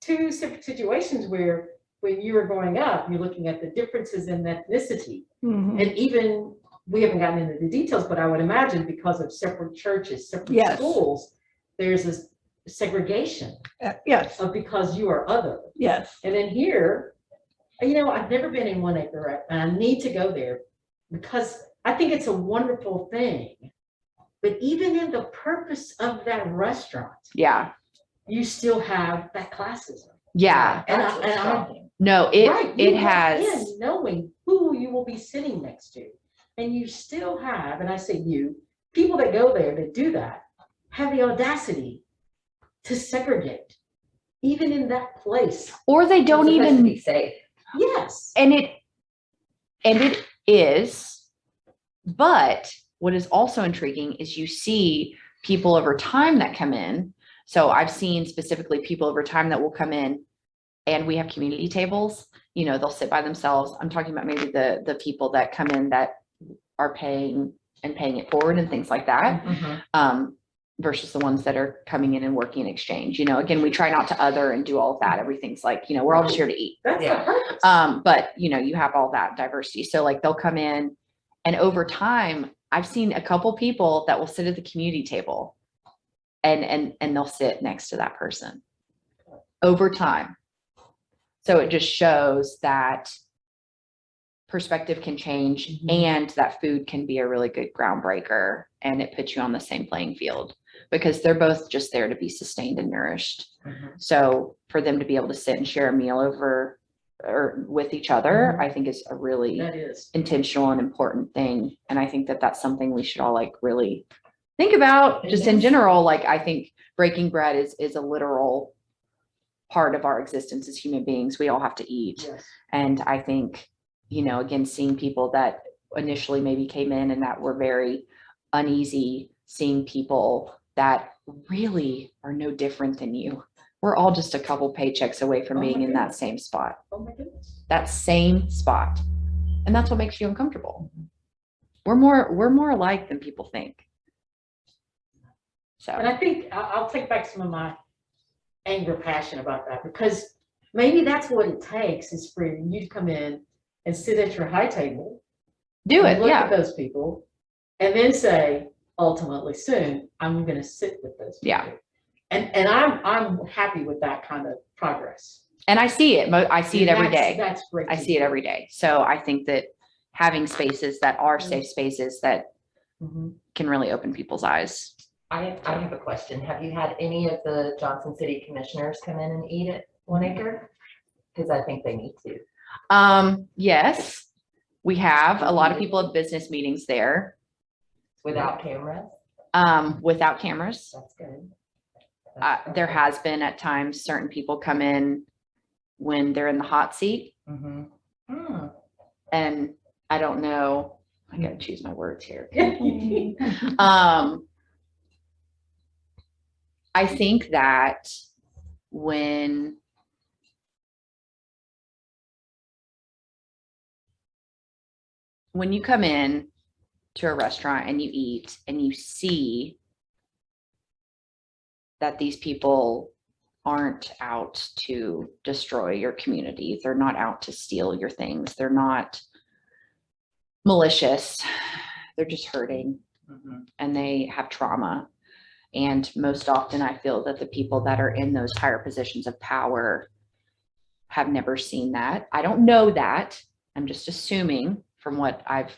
two separate situations where when you were growing up, you're looking at the differences in ethnicity. Mhm. And even, we haven't gotten into the details, but I would imagine because of separate churches, separate Yes. schools, there's this segregation Yes, of because you are other. yes. And then here, I've never been in 1 Acre, right? And I need to go there because I think it's a wonderful thing. But even in the purpose of that restaurant, Yeah. you still have that classism. Yeah. And That's what's I, shocking. No, right, it you walk has. in knowing who you will be sitting next to. And you still have, and I say you, people that go there that do that have the audacity to segregate, even in that place. Or they don't It's supposed to even, be safe. Yes. and it is, but what is also intriguing is you see people over time that come in. So I've seen specifically people over time that will come in and we have community tables, they'll sit by themselves. I'm talking about maybe the people that come in that are paying it forward and things like that. Versus the ones that are coming in and working in exchange. Again, we try not to other and do all of that. Everything's like, we're all just here to eat. That's the Yeah. purpose. But you have all that diversity. So like they'll come in And over time, I've seen a couple people that will sit at the community table and they'll sit next to that person over time. So it just shows that perspective can change and that food can be a really good groundbreaker, and it puts you on the same playing field because they're both just there to be sustained and nourished. So for them to be able to sit and share a meal over or with each other, I think is a really That is. intentional and important thing. And I think that that's something we should all like really think about It just in is. general. Like, I think breaking bread is a literal part of our existence as human beings. We all have to eat. Yes. And I think, you know, again, seeing people that initially maybe came in and that were very uneasy, seeing people that really are no different than you. We're all just a couple paychecks away from Oh my being in that goodness. same spot, Oh my goodness. that same spot. And that's what makes you uncomfortable. We're more alike than people think. So. And I think I'll take back some of my anger, passion about that, because maybe that's what it takes is for you to come in and sit at your high table. Do and it, look yeah. at those people and then say, ultimately soon, I'm going to sit with those people. Yeah. And I'm happy with that kind of progress. And I see it. I see it every That's- day. That's great. I to see it hear. every day. So I think that having spaces that are safe spaces that Mhm. can really open people's eyes. I have a question. Have you had any of the Johnson City commissioners come in and eat at 1 Acre? Because I think they need to. Yes, we have. A lot of people have business meetings there, Without cameras? without cameras. That's good. There has been at times certain people come in when they're in the hot seat, and I don't know, I gotta choose my words here. I think that when you come in to a restaurant and you eat and you see that these people aren't out to destroy your community, they're not out to steal your things, they're not malicious, they're just hurting and they have trauma. And most often I feel that the people that are in those higher positions of power have never seen that. I don't know that. I'm just assuming from what I've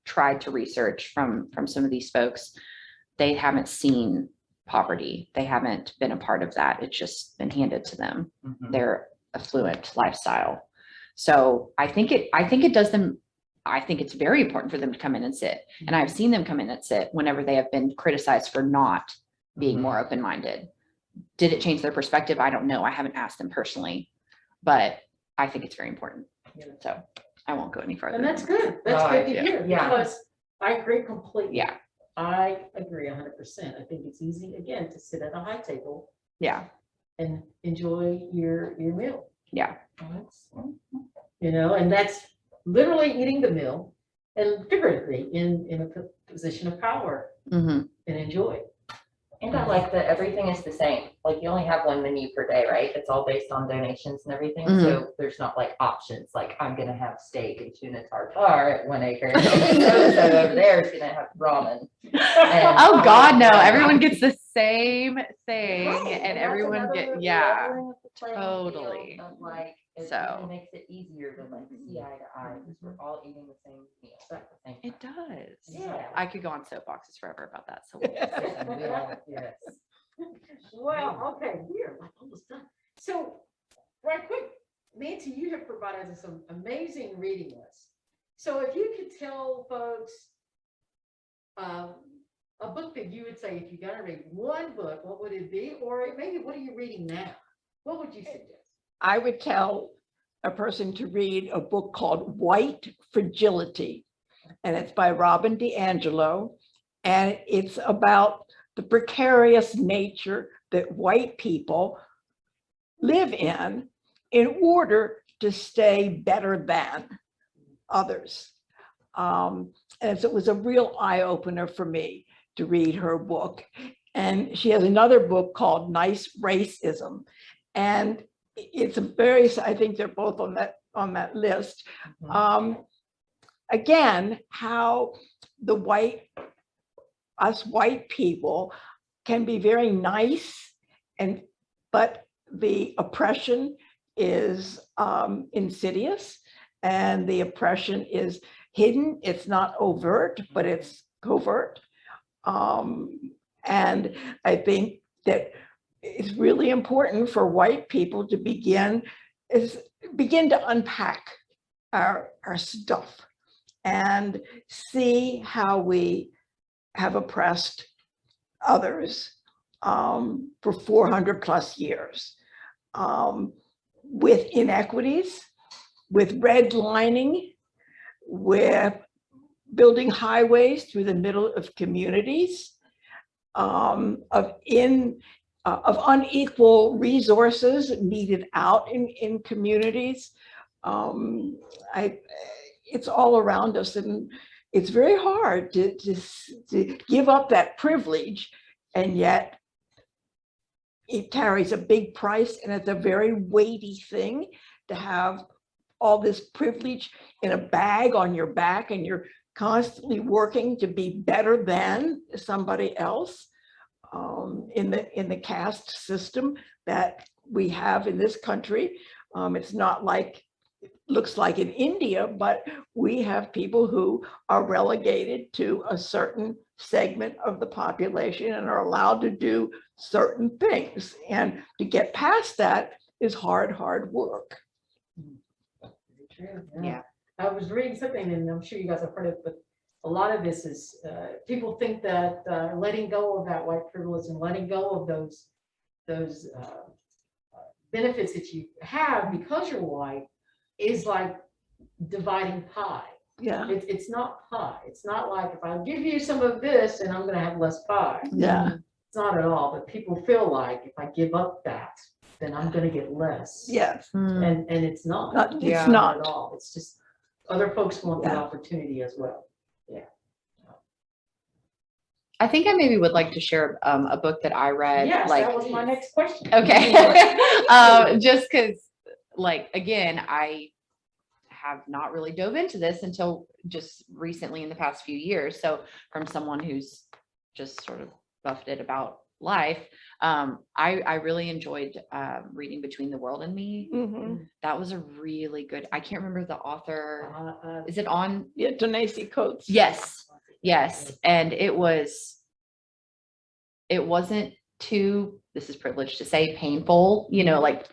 tried to research from some of these folks, they haven't seen poverty. They haven't been a part of that. It's just been handed to them, their affluent lifestyle. So I think it does them. I think it's very important for them to come in and sit. And I've seen them come in and sit whenever they have been criticized for not being more open-minded. Did it change their perspective? I don't know. I haven't asked them personally, but I think it's very important. So I won't go any further. And that's good. That's good to hear. Yeah. Because I agree completely. Yeah. I agree 100%. I think it's easy, again, to sit at a high table Yeah. and enjoy your meal. Yeah. You know, and that's literally eating the meal and figuratively in a position of power Mm-hmm. and enjoy. And I like that everything is the same. Like you only have one menu per day, right? It's all based on donations and everything. So there's not like options, like I'm gonna have steak and tuna tartare at 1 Acre. So over there is gonna have ramen. Oh God, no, everyone gets the same thing Right, and that's everyone another yeah, leveling of the playing totally. field of, like, it So. even makes it easier to like see eye to eye because we're all eating the same meal at the same time. It does. Yeah. I could go on soapboxes forever about that. So Yes. Well, okay, we're like almost done. So, right quick, Nancy, you have provided us some amazing reading lists. So if you could tell folks a book that you would say, if you're gonna read one book, what would it be? Or maybe what are you reading now? What would you suggest? I would tell a person to read a book called White Fragility, and it's by Robin DiAngelo, and it's about the precarious nature that white people live in order to stay better than others. And so it was a real eye-opener for me to read her book. And she has another book called Nice Racism. And it's a very, I think they're both on that list. again, how us white people can be very nice, but the oppression is insidious, and the oppression is hidden. It's not overt, but it's covert. And I think that it's really important for white people to begin to unpack our stuff and see how we have oppressed others for 400 plus years, with inequities, with redlining, with building highways through the middle of communities, of unequal resources needed out in communities. It's all around us, and it's very hard to give up that privilege, and yet it carries a big price, and it's a very weighty thing to have all this privilege in a bag on your back, and you're constantly working to be better than somebody else. In the caste system that we have in this country, it's not like it looks like in India, but we have people who are relegated to a certain segment of the population and are allowed to do certain things. And to get past that is hard work. True, Yeah. I was reading something, and I'm sure you guys have heard it, but a lot of this is, people think that letting go of that white privilege and letting go of those benefits that you have because you're white is like dividing pie. Yeah. It's not pie. It's not like if I give you some of this and I'm going to have less pie. Yeah. It's not at all. But people feel like if I give up that, then I'm going to get less. Yes. And it's not. It's Yeah. not. At all. It's just other folks want that Yeah. opportunity as well. I think I maybe would like to share a book that I read. Yes, like, that was my next question. okay. Just because, like, again, I have not really dove into this until just recently in the past few years. So from someone who's just sort of buffed it about life, I really enjoyed reading Between the World and Me. Mhm. That was a really good, I can't remember the author. Is it on? Yeah, Ta-Nehisi Coates. Yes. Yes. And it wasn't too, this is privileged to say, painful, you know, like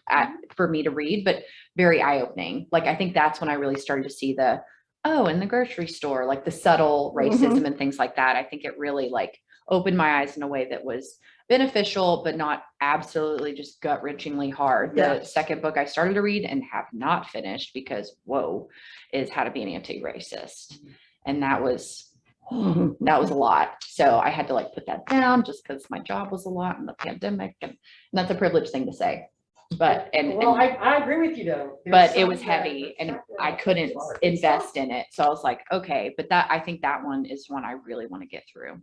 for me to read, but very eye-opening. Like, I think that's when I really started to see in the grocery store, like the subtle racism and things like that. I think it really like opened my eyes in a way that was beneficial, but not absolutely just gut-wrenchingly hard. Yeah. The second book I started to read and have not finished because is How to Be an Anti-Racist. And that was a lot. So I had to like put that down just because my job was a lot in the pandemic, and that's a privileged thing to say. But I agree with you though. But it was heavy and I couldn't invest in it. So I was like, okay, but I think that one is one I really want to get through.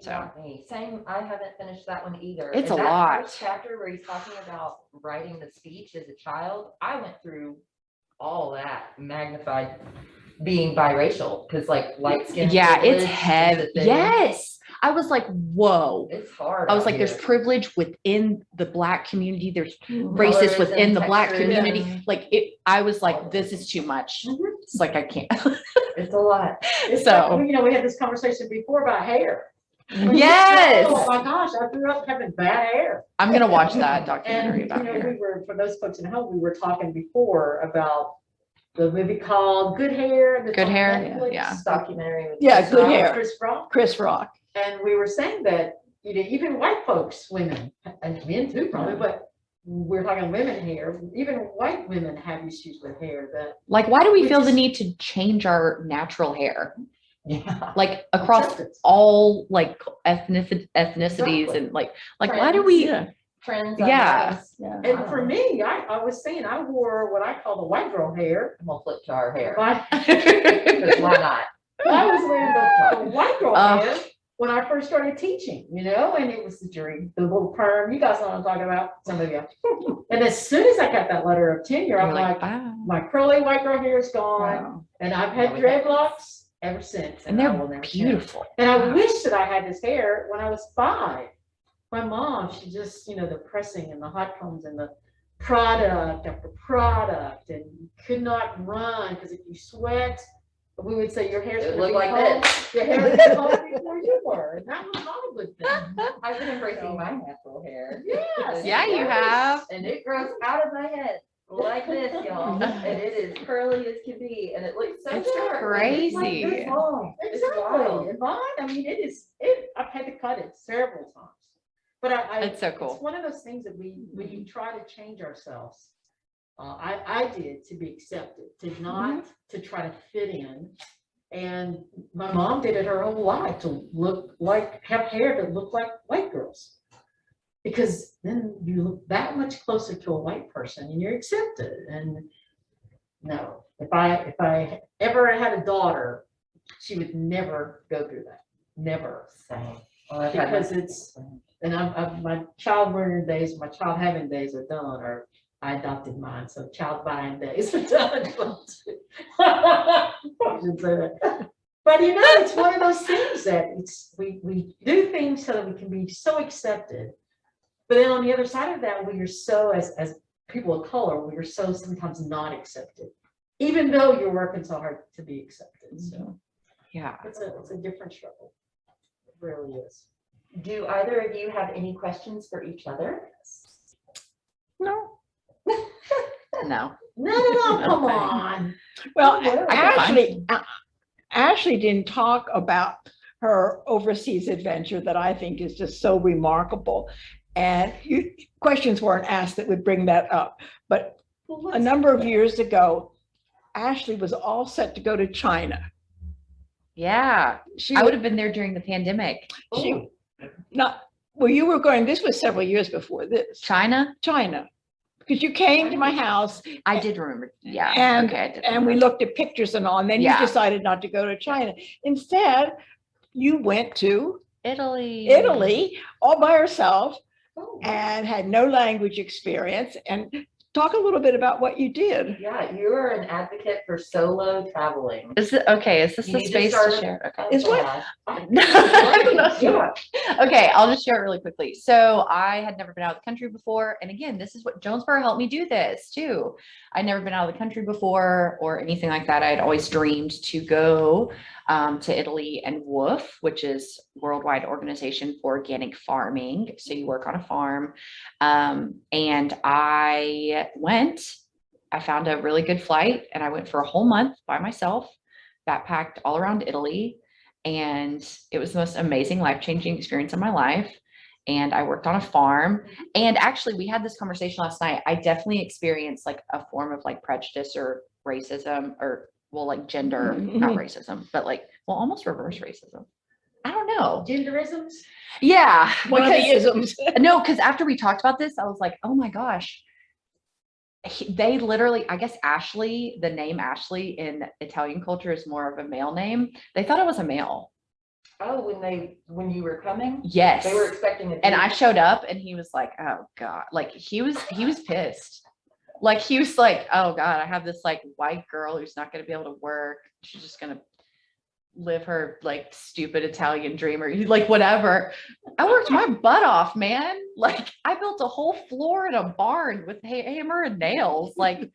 So Same, I haven't finished that one either. It's And a that lot. first chapter where he's talking about writing the speech as a child, I went through all that magnified being biracial, because like light skin. yeah, it's heavy. Yes. I was like, whoa. It's hard. I was out like, there's here. privilege within the Black community. There's Mhm. racist Colors within and the Black textures. community. Like I was like, this is too much. It's like, I can't. It's a lot. It's So- like, we had this conversation before about hair. Yes. Oh my gosh, I grew up having bad hair. I'm going to watch that And, documentary about hair. we were, for those folks at home, we were talking before about the movie called Good Hair. that's Good on Hair, Netflix. yeah. Documentary. With Yeah, Chris Good Rock. Hair. Chris Rock. Chris Rock. And we were saying that, even white folks, women, and men too probably, but we're talking women here, even white women have issues with hair that. Like, why do we We feel the just- need to change our natural hair? Yeah. Like across Acceptance. all like ethnicities Exactly. and like why do we? Yeah. Trends. Yeah. ideas. Yeah. And for me, I was saying, I wore what I call the white girl hair. I'm gonna flip to our hair. But Because why not? I was wearing the white girl Oh. hair, when I first started teaching, and it was during the little perm. You guys know what I'm talking about, some of you. And as soon as I got that letter of tenure, You're I'm like, wow. my curly white girl hair is gone, Wow. and I've had Yeah, we got dreadlocks ever since. And I they're will never change. beautiful. And I wish that I had this hair when I was 5. My mom, she just, the pressing and the hot combs and the product after product, and you could not run because if you sweat, we would say your hair's It gonna looked be like cold. this. Your hair was cold before you were, and that was not a good thing. I've been embracing my natural hair. Yes. Yeah, you have. And it grows out of my head like this, y'all. And it is curly as can be. And it looks so It's short. crazy. It's like this long. It's Exactly. wild. And mine, I mean, I've had to cut it several times. But It's so cool. It's one of those things that we try to change ourselves. I did to be accepted, to not to try to fit in. And my mom did it her whole life to have hair that looked like white girls. Because then you look that much closer to a white person and you're accepted. And no, if I ever had a daughter, she would never go through that. Never. Same. Well, I've had Because my- it's, and my child rearing days, my child having days are done, or I adopted mine, so child buying days are done. I shouldn't say that. But it's one of those things that we do things so that we can be so accepted. But then on the other side of that, we are so, as people of color, we are so sometimes not accepted, even though you're working so hard to be accepted. So Yeah. it's a different struggle. It really is. Do either of you have any questions for each other? No. No. No, come Okay. on. Well, Well, Ashley didn't talk about her overseas adventure that I think is just so remarkable. And questions weren't asked that would bring that up. But a number of years ago, Ashley was all set to go to China. Yeah. She I would have been there during the pandemic. She well, you were going, this was several years before this. China? China. Because you came to my house I did remember. Yeah. and okay. I did and we remember. looked at pictures and all, and then Yeah. you decided not to go to China. Instead, you went to Italy all by yourself and had no language experience. And talk a little bit about what you did. Yeah, you are an advocate for solo traveling. Is it okay? Is this You the need to space start to a- share? Okay. Is what? Yeah. Okay, I'll just share it really quickly. So I had never been out of the country before. And again, this is what Jonesborough helped me do this too. I'd never been out of the country before or anything like that. I had always dreamed to go to Italy and WOOF, which is Worldwide Organization for Organic Farming. So you work on a farm. And I found a really good flight and I went for a whole month by myself, backpacked all around Italy. And it was the most amazing, life-changing experience of my life. And I worked on a farm. And actually, we had this conversation last night. I definitely experienced like a form of like prejudice or racism or like gender, not racism, but like, almost reverse racism. I don't know. Genderisms? Yeah. One of the because- isms. No, because after we talked about this, I was like, oh my gosh. They literally, I guess Ashley, the name Ashley in Italian culture is more of a male name. They thought I was a male. Oh, when you were coming, Yes. they were expecting it. And I showed up and he was like, oh God, like he was pissed. Like he was like, oh God, I have this like white girl who's not going to be able to work. She's just going to live her like stupid Italian dream or like whatever. I worked my butt off, man. Like I built a whole floor in a barn with hammer and nails. Like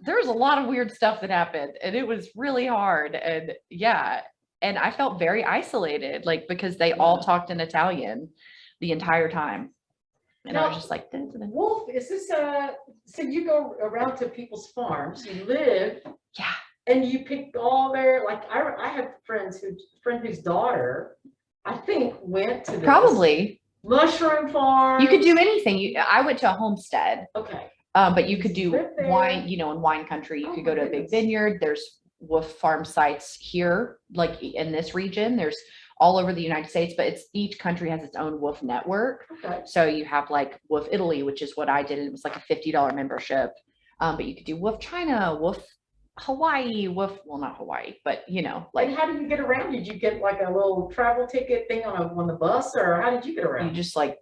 there's a lot of weird stuff that happened and it was really hard. And yeah. And I felt very isolated, like, because they all talked in Italian the entire time. And I was just like, Wolf, is this so you go around to people's farms, you live, yeah, and you pick all their, like, I have friend whose daughter, I think, went to this probably. mushroom farm. You could do anything. I went to a homestead, Okay. but you could do Live there. wine, in wine country, you Oh could my go to a big goodness. vineyard. There's wolf farm sites here, like in this region, there's all over the United States, but each country has its own wolf network. Okay. So you have like Wolf Italy, which is what I did. It was like a $50 membership. But you could do Wolf China, Wolf Hawaii, well, not Hawaii, but you know, Like, like how did you get around? Did you get like a little travel ticket thing on the bus, or how did you get you around? just like,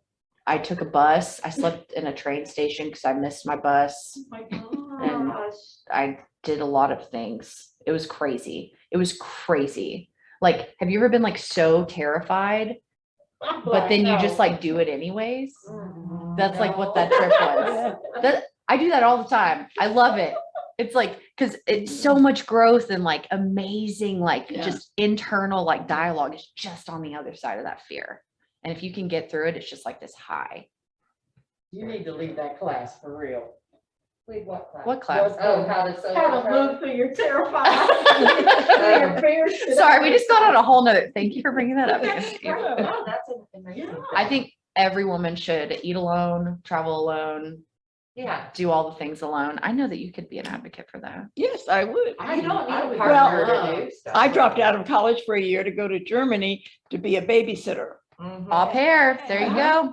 I took a bus, I slept in a train station because I missed my bus. Oh my And gosh. I did a lot of things. It was crazy. It was crazy. Like, have you ever been like so terrified, but then you just like do it anyways? That's like what that trip was. That I do that all the time. I love it. It's like, because it's so much growth and like amazing, like Yeah. just internal like dialogue is just on the other side of that fear. And if you can get through it, it's just like this high. You need to leave that class for real. Wait, what class? What class? Oh, how to solo How to travel? move through your terrifying. Your fears. Sorry, we just got on a whole nother, thank you for bringing that up. Nancy. Oh, that's amazing. I think every woman should eat alone, travel alone, Yeah. do all the things alone. I know that you could be an advocate for that. Yes, I would. You don't need a would partner love- to do stuff. I dropped out of college for a year to go to Germany to be a babysitter. Mhm. Au pair, there you go.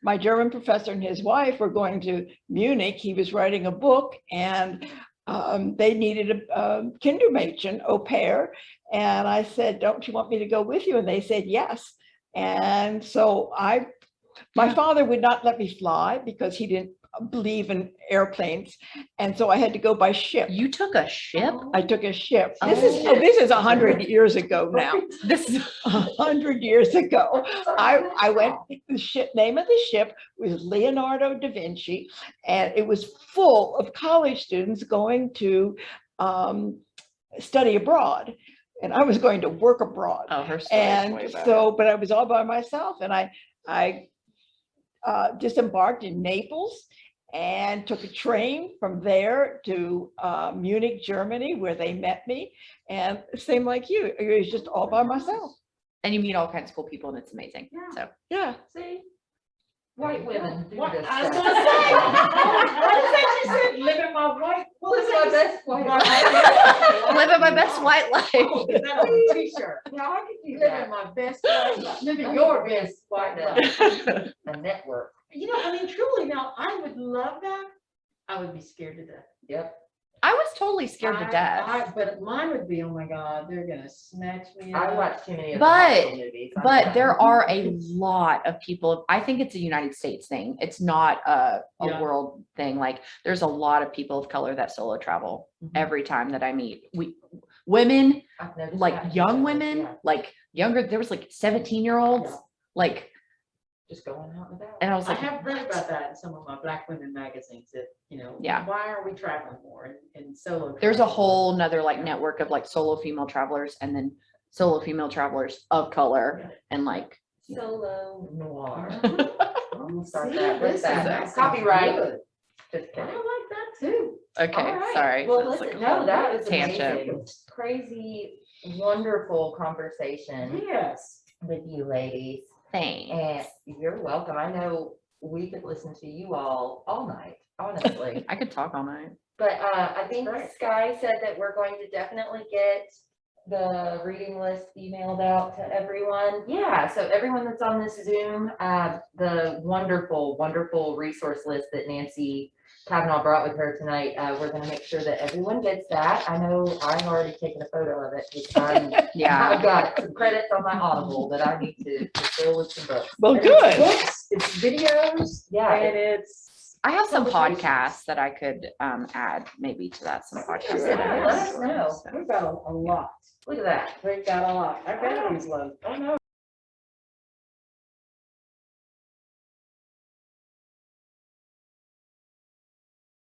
My German professor and his wife were going to Munich. He was writing a book and they needed a Kindermädchen, au pair. And I said, don't you want me to go with you? And they said, yes. And so my father would not let me fly because he didn't believe in airplanes. And so I had to go by ship. You took a ship? I took a ship. Oh. This is 100 years ago now. This is 100 years ago. I went, the ship, name of the ship was Leonardo da Vinci, and it was full of college students going to study abroad. And I was going to work abroad. oh, her story is way And better. so, but I was all by myself, and I disembarked in Naples and took a train from there to Munich, Germany, where they met me. And same like you, it was just all by myself. And you meet all kinds of cool people and it's amazing. Yeah. So Yeah. See? White women do What- this I was stuff. gonna say, what is that you said, living my white? What What's is my that? best white Right. living my best white life. Oh, is that on a t-shirt? Yeah, I could do Living that. my best white life, living your best white life. A network. You know, I mean, truly now, I would love that. I would be scared to death. Yep. I was totally scared to death. But mine would be, oh my God, they're gonna snatch me I up. watch too many of the But- hostile movies. I'm But done. there are a lot of people, I think it's a United States thing. It's not a Yeah. world thing. Like there's a lot of people of color that solo travel Mhm. every time that I meet. Women, I've noticed like that. young Yeah. women, like younger, there was like 17-year-olds, Yeah. Just like, going out and about. and I was I like, have read about that in some of my Black women magazines that, you know, Yeah. why are we traveling more and solo? there's a travel? whole nother like network of like solo female travelers and then solo female travelers of color and like, Solo noir. Mhm. We'll start See, that with listen, that. sounds Copyright. good. Just I kidding. like that too. okay, All right. sorry. Well, That's listen, like a no, whole that was tangent. amazing. Crazy, wonderful conversation Yes. with you ladies. Thanks. And you're welcome. I know we could listen to you all night, honestly. I could talk all night. But I think Right. Sky said that we're going to definitely get the reading list emailed out to everyone. Yeah, so everyone that's on this Zoom, the wonderful, wonderful resource list that Nancy Kavanaugh brought with her tonight, we're gonna make sure that everyone gets that. I know I've already taken a photo of it because I've Yeah. got some credits on my Audible that I need to fill with some books. Well, And it's good. books, it's videos, Yeah. and it's. I have some Publications. podcasts that I could add maybe to that, some podcasts. Sure. that I Let us enjoy, know. so. We've got a lot. Look at that. We've got a lot. Our battery's low. I know,